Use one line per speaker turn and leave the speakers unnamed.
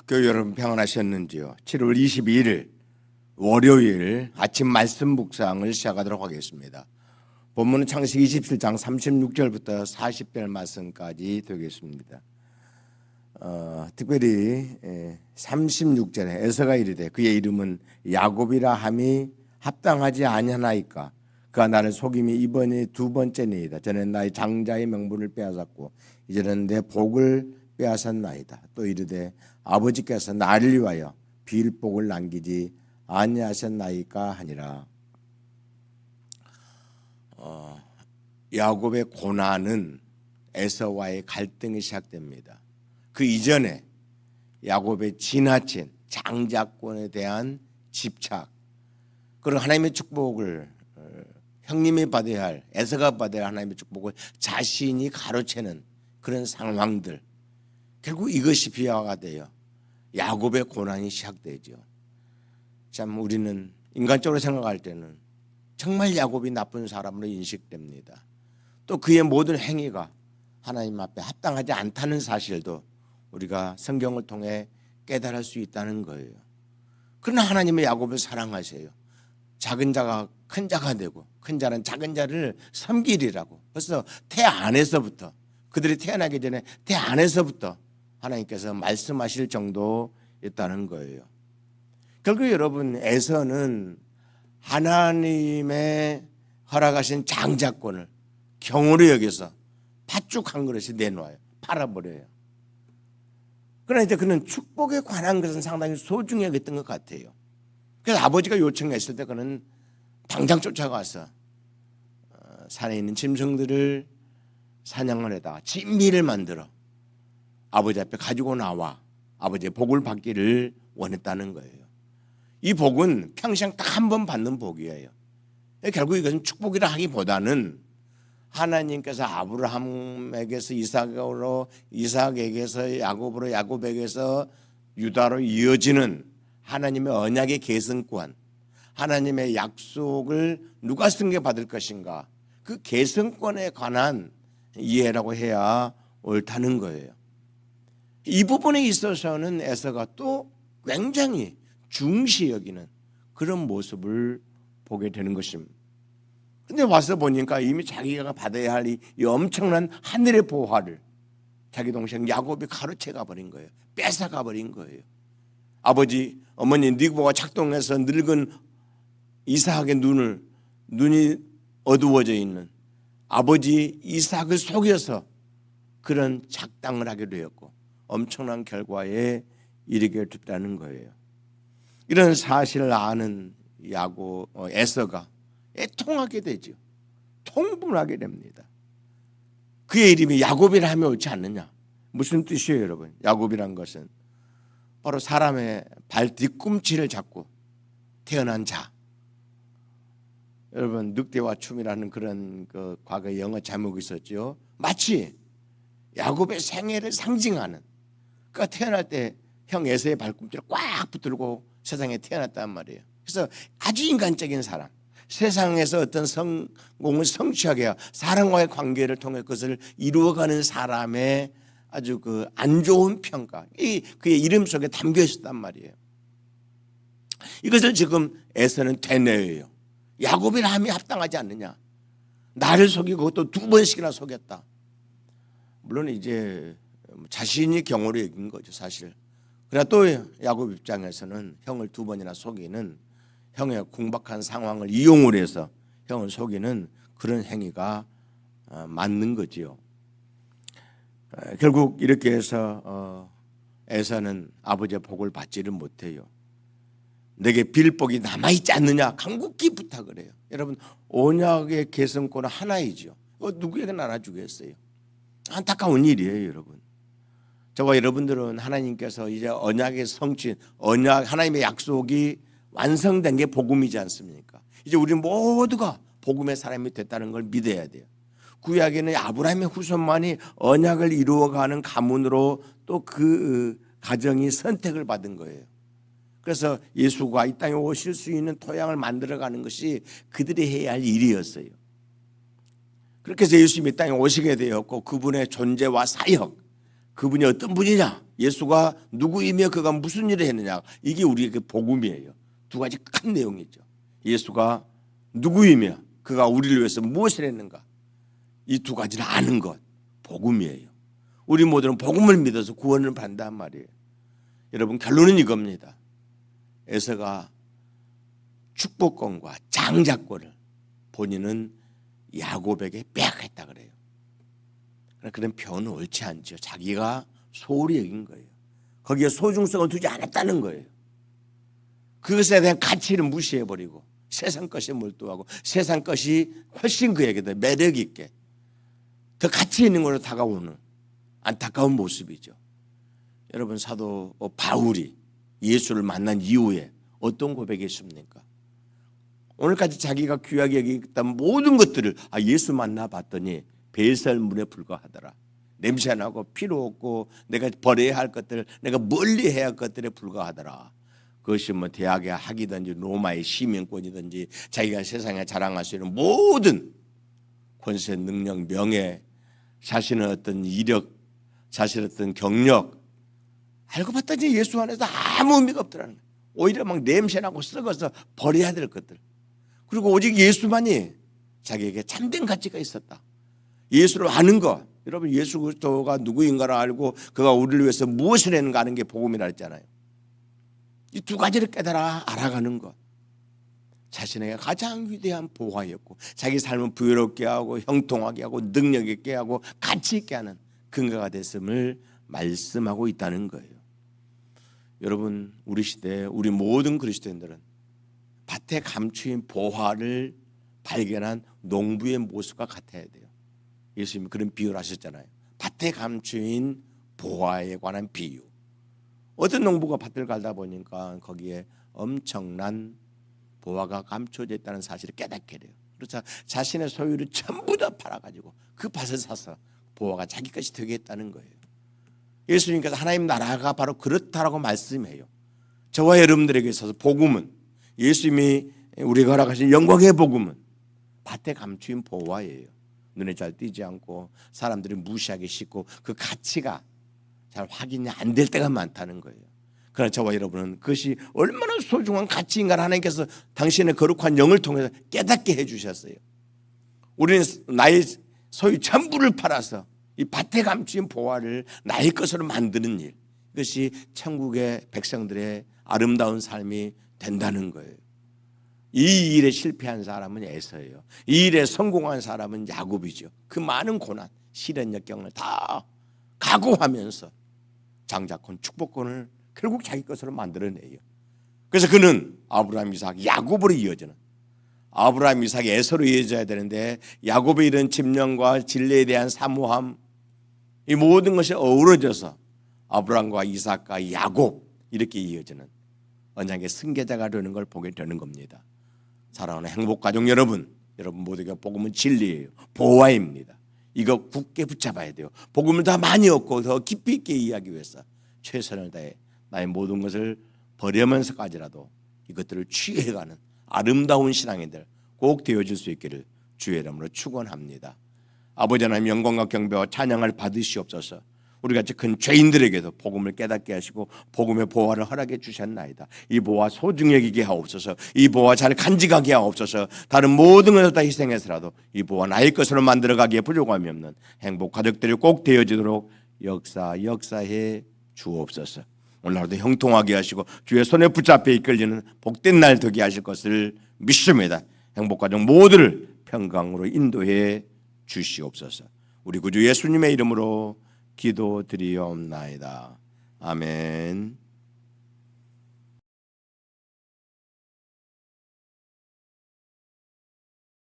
교회 여러분 평안하셨는지요? 7월 22일 월요일 아침 말씀 묵상을 시작하도록 하겠습니다. 본문은 창세기 27장 36절부터 40절 말씀까지 되겠습니다. 특별히 36절에 에서가 이르되 그의 이름은 야곱이라 함이 합당하지 아니하나이까 그가 나를 속임이 이번이 두 번째니이다. 저는 나의 장자의 명분을 빼앗았고 이제는 내 복을 빼앗았나이다. 또 이르되 아버지께서 나를 위하여 빌복을 남기지 아니하셨나이까 하니라. 야곱의 고난은 에서와의 갈등이 시작됩니다. 그 이전에 야곱의 지나친 장자권에 대한 집착, 그리고 하나님의 축복을 형님이 받아야 할, 에서가 받아야 할 하나님의 축복을 자신이 가로채는 그런 상황들, 결국 이것이 비화가 돼요. 야곱의 고난이 시작되죠. 참 우리는 인간적으로 생각할 때는 정말 야곱이 나쁜 사람으로 인식됩니다. 또 그의 모든 행위가 하나님 앞에 합당하지 않다는 사실도 우리가 성경을 통해 깨달을 수 있다는 거예요. 그러나 하나님은 야곱을 사랑하세요. 작은 자가 큰 자가 되고 큰 자는 작은 자를 섬기리라고 벌써 태 안에서부터, 그들이 태어나기 전에 태 안에서부터 하나님께서 말씀하실 정도였다는 거예요. 결국 여러분, 에서는 하나님의 허락하신 장자권을 경으로 여겨서 팥죽 한 그릇이 내놓아요. 팔아버려요. 그러나 이제 그는 축복에 관한 것은 상당히 소중히 여겼던 것 같아요. 그래서 아버지가 요청했을 때 그는 당장 쫓아가서 산에 있는 짐승들을 사냥을 해다가 진미를 만들어 아버지 앞에 가지고 나와 아버지의 복을 받기를 원했다는 거예요. 이 복은 평생 딱 한 번 받는 복이에요. 결국 이것은 축복이라 하기보다는 하나님께서 아브라함에게서 이삭으로, 이삭에게서 야곱으로, 야곱에게서 유다로 이어지는 하나님의 언약의 계승권, 하나님의 약속을 누가 승계받을 것인가, 그 계승권에 관한 이해라고 해야 옳다는 거예요. 이 부분에 있어서는 에서가 또 굉장히 중시 여기는 그런 모습을 보게 되는 것입니다. 근데 와서 보니까 이미 자기가 받아야 할 이 엄청난 하늘의 보화를 자기 동생 야곱이 가로채 가버린 거예요. 뺏어 가버린 거예요. 아버지, 어머니 니고가 작동해서 늙은 이삭의 눈이 어두워져 있는 아버지 이삭을 속여서 그런 작당을 하게 되었고 엄청난 결과에 이르게 됐다는 거예요. 이런 사실을 아는 에서가 애통하게 되죠. 통분하게 됩니다. 그의 이름이 야곱이라 하면 옳지 않느냐? 무슨 뜻이에요, 여러분? 야곱이란 것은 바로 사람의 발 뒤꿈치를 잡고 태어난 자. 여러분, 늑대와 춤이라는 그런 그 과거 영어 제목이 있었죠. 마치 야곱의 생애를 상징하는, 그가 태어날 때 형 에서의 발꿈치를 꽉 붙들고 세상에 태어났단 말이에요. 그래서 아주 인간적인 사람, 세상에서 어떤 성공을 성취하게 해야 사람과의 관계를 통해 그것을 이루어가는 사람의 아주 그 안 좋은 평가, 그의 이름 속에 담겨 있었단 말이에요. 이것을 지금 에서는 되뇌어요. 야곱이라 함이 합당하지 않느냐? 나를 속이고 그것도 두 번씩이나 속였다. 물론 이제 자신이 경호로 여긴 거죠, 사실. 그러나 또 야곱 입장에서는 형을 두 번이나 속이는, 형의 궁박한 상황을 이용을 해서 형을 속이는 그런 행위가 맞는 거지요. 결국 이렇게 해서 에서는 아버지의 복을 받지를 못해요. 내게 빌복이 남아있지 않느냐 간곡히 부탁을 해요. 여러분, 언약의 계승권은 하나이죠. 누구에게 나눠주겠어요? 안타까운 일이에요, 여러분. 저와 여러분들은 하나님께서 이제 언약의 성취, 하나님의 약속이 완성된 게 복음이지 않습니까? 이제 우리 모두가 복음의 사람이 됐다는 걸 믿어야 돼요. 구약에는 아브라함의 후손만이 언약을 이루어가는 가문으로 또 그 가정이 선택을 받은 거예요. 그래서 예수가 이 땅에 오실 수 있는 토양을 만들어가는 것이 그들이 해야 할 일이었어요. 그렇게 해서 예수님이 이 땅에 오시게 되었고 그분의 존재와 사역, 그분이 어떤 분이냐, 예수가 누구이며 그가 무슨 일을 했느냐, 이게 우리에게 복음이에요. 두 가지 큰 내용이죠. 예수가 누구이며 그가 우리를 위해서 무엇을 했는가, 이 두 가지를 아는 것, 복음이에요. 우리 모두는 복음을 믿어서 구원을 받는단 말이에요. 여러분, 결론은 이겁니다. 에서가 축복권과 장자권을 본인은 야곱에게 빼앗겼다 그래요. 그런 표현은 옳지 않죠. 자기가 소홀히 여긴 거예요. 거기에 소중성을 두지 않았다는 거예요. 그것에 대한 가치를 무시해버리고 세상 것에 몰두하고 세상 것이 훨씬 그에게 더 매력 있게 더 가치 있는 걸로 다가오는 안타까운 모습이죠. 여러분, 사도 바울이 예수를 만난 이후에 어떤 고백했습니까? 오늘까지 자기가 귀하게 여기던 모든 것들을 예수 만나봤더니 배설물에 불과하더라. 냄새나고 필요 없고 내가 버려야 할 것들, 내가 멀리해야 할 것들에 불과하더라. 그것이 뭐 대학의 학이든지 로마의 시민권이든지 자기가 세상에 자랑할 수 있는 모든 권세, 능력, 명예, 자신의 어떤 이력, 자신의 어떤 경력, 알고 봤더니 예수 안에서 아무 의미가 없더라는 거예요. 오히려 막 냄새나고 썩어서 버려야 될 것들. 그리고 오직 예수만이 자기에게 참된 가치가 있었다. 예수를 아는 것. 여러분, 예수 그리스도가 누구인가를 알고 그가 우리를 위해서 무엇을 했는가 하는 게 복음이라 했잖아요. 이 두 가지를 깨달아 알아가는 것. 자신에게 가장 위대한 보화였고 자기 삶을 부유롭게 하고 형통하게 하고 능력 있게 하고 가치 있게 하는 근거가 됐음을 말씀하고 있다는 거예요. 여러분, 우리 시대에 우리 모든 그리스도인들은 밭에 감추인 보화를 발견한 농부의 모습과 같아야 돼요. 예수님이 그런 비유를 하셨잖아요. 밭에 감추인 보화에 관한 비유. 어떤 농부가 밭을 갈다 보니까 거기에 엄청난 보화가 감춰져 있다는 사실을 깨닫게 돼요. 그래서 자신의 소유를 전부 다 팔아가지고 그 밭을 사서 보화가 자기 것이 되게 했다는 거예요. 예수님께서 하나님 나라가 바로 그렇다라고 말씀해요. 저와 여러분들에게 있어서 복음은, 예수님이 우리가 허락하신 영광의 복음은 밭에 감추인 보화예요. 눈에 잘 띄지 않고 사람들이 무시하기 쉽고 그 가치가 잘 확인이 안 될 때가 많다는 거예요. 그러나 저와 여러분은 그것이 얼마나 소중한 가치인가를 하나님께서 당신의 거룩한 영을 통해서 깨닫게 해주셨어요. 우리는 나의 소유 전부를 팔아서 이 밭에 감추인 보화를 나의 것으로 만드는 일, 이것이 천국의 백성들의 아름다운 삶이 된다는 거예요. 이 일에 실패한 사람은 에서예요. 이 일에 성공한 사람은 야곱이죠. 그 많은 고난, 시련 역경을 다 각오하면서 장자권, 축복권을 결국 자기 것으로 만들어내요. 그래서 그는 아브라함, 이삭, 야곱으로 이어지는, 아브라함, 이삭, 에서로 이어져야 되는데 야곱의 이런 집념과 진리에 대한 사모함, 이 모든 것이 어우러져서 아브라함과 이삭과 야곱 이렇게 이어지는 언약의 승계자가 되는 걸 보게 되는 겁니다. 사랑하는 행복가족 여러분, 여러분 모두가 복음은 진리예요. 보화입니다. 이거 굳게 붙잡아야 돼요. 복음을 더 많이 얻고 더 깊이 있게 이해하기 위해서 최선을 다해 나의 모든 것을 버리면서까지라도 이것들을 취해가는 아름다운 신앙인들 꼭 되어질 수 있기를 주의 이름으로 축원합니다. 아버지 하나님, 영광과 경배와 찬양을 받으시옵소서. 우리같이 큰 죄인들에게도 복음을 깨닫게 하시고 복음의 보화를 허락해 주셨나이다. 이 보화 소중히 여기게 하옵소서. 이 보화 잘 간직하게 하옵소서. 다른 모든 것을 다 희생해서라도 이 보화 나의 것으로 만들어가기에 부족함이 없는 행복 가족들이 꼭 되어지도록 역사해 주옵소서. 오늘 하루도 형통하게 하시고 주의 손에 붙잡혀 이끌리는 복된 날 되게 하실 것을 믿습니다. 행복가족 모두를 평강으로 인도해 주시옵소서. 우리 구주 예수님의 이름으로 기도드리옵나이다. 아멘.